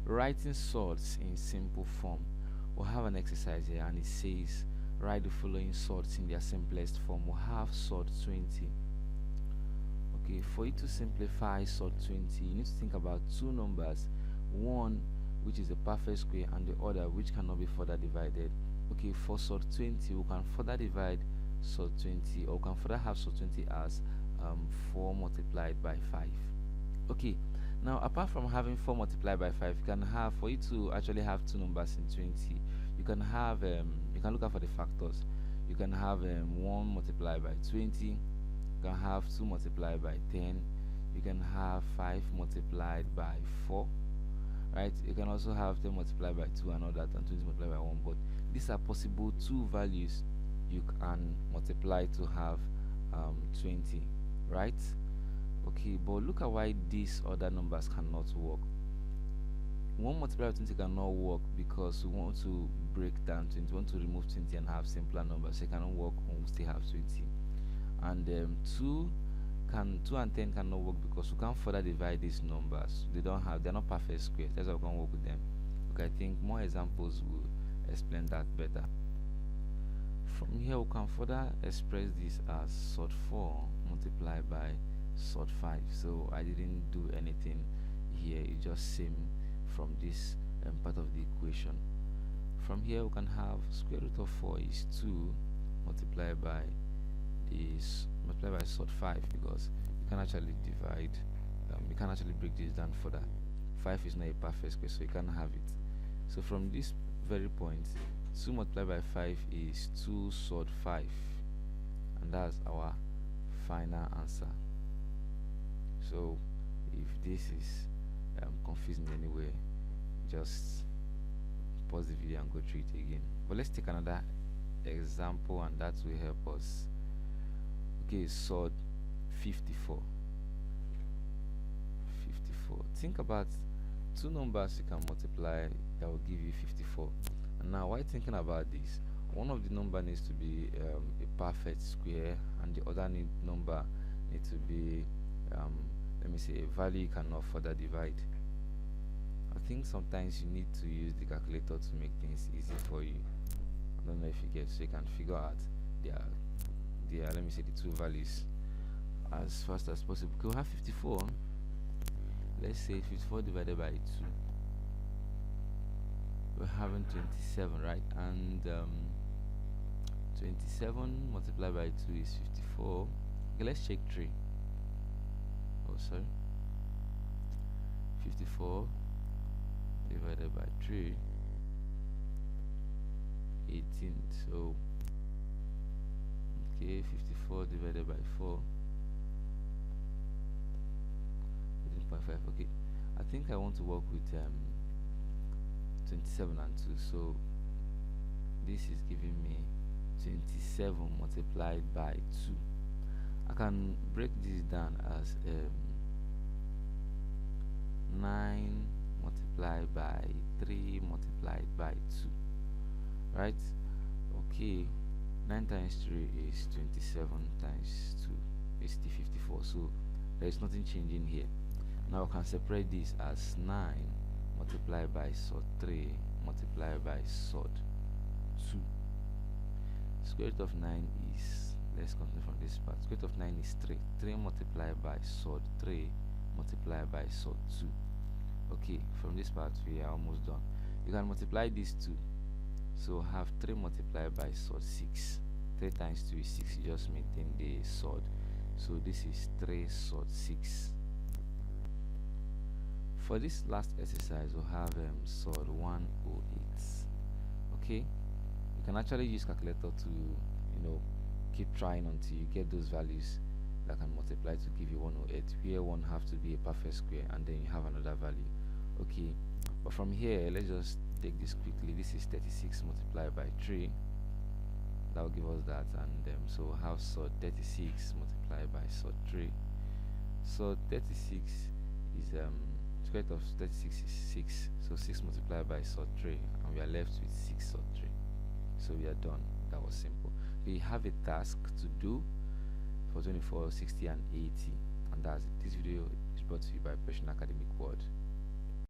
Writing sorts in simple form. We'll have an exercise here and it says write the following sorts in their simplest form. We'll have sort 20. Okay, for you to simplify sort 20, you need to think about two numbers, one which is a perfect square and the other which cannot be further divided. Okay, for sort 20 we can further divide sort 20, or we can further have sort 20 as 4 multiplied by 5. Okay, now apart from having 4 multiplied by 5, you can have, for you to actually have two numbers in 20, you can have you can look out for the factors. You can have 1 multiplied by 20, you can have 2 multiplied by 10, you can have 5 multiplied by 4, right? You can also have 10 multiplied by 2 and all that, and 20 multiplied by 1. But these are possible two values you can multiply to have 20, right? Okay, but look at why these other numbers cannot work. 1 multiplied by 20 cannot work because we want to break down 20, we want to remove 20 and have simpler numbers, so it cannot work when we still have 20. And 2 and 10 cannot work because we can't further divide these numbers. They're not perfect squares. That's why we can't work with them. Okay, I think more examples will explain that better. From here we can further express this as sort 4 multiplied by sort 5. So I didn't do anything here, it just same from this part of the equation. From here we can have square root of 4 is 2 multiplied by this multiplied by sort 5, because you can actually divide, you can actually break this down further. 5 is not a perfect square, so you can have it. So from this very point, 2 multiplied by 5 is 2 sort 5, and that's our final answer. So if this is confusing in any way, just pause the video and go through it again. But let's take another example, and that will help us. Okay, sort 54. Think about two numbers you can multiply that will give you 54. And now while thinking about this, one of the number needs to be a perfect square, and the other number needs to be let me say a value you cannot further divide. I think sometimes you need to use the calculator to make things easy for you. I don't know if you get, so you can figure out their let me say the two values as fast as possible. Okay, we have 54. Let's say 54 divided by 2, we're having 27, right? And 27 multiplied by 2 is 54. Okay, let's check 3. Oh, sorry. 54 divided by 3, 18. So okay, 54 divided by 4, 18.5. Okay, I think I want to work with 27 and 2, so this is giving me 27 multiplied by 2. I can break this down as 9 multiplied by 3 multiplied by 2, right? Okay, 9 times 3 is 27, times 2 is still 54, so there is nothing changing here. Now I can separate this as 9 multiplied by sort 3 multiplied by sort 2. Square root of 9 is, let's continue from this part, square root of 9 is 3. 3 multiplied by sort 3 multiplied by sort 2. Okay, from this part we are almost done. You can multiply these two, so have 3 multiplied by sort 6. 3 times 2 is 6, you just maintain the sort, so this is 3 sort 6. For this last exercise we'll have sort 108. Okay, you can actually use calculator to keep trying until you get those values that can multiply to give you 108, where one have to be a perfect square and then you have another value. Okay, but from here let's just take this quickly. This is 36 multiplied by 3, that will give us that, and so we'll have sort 36 multiplied by sort 3. So 36 is square root of 36 is 6, so 6 multiplied by sort 3, and we are left with 6 sort 3. So we are done. That was simple. We have a task to do for 24, 60 and 80, and that's it. This video is brought to you by Passion Academic World.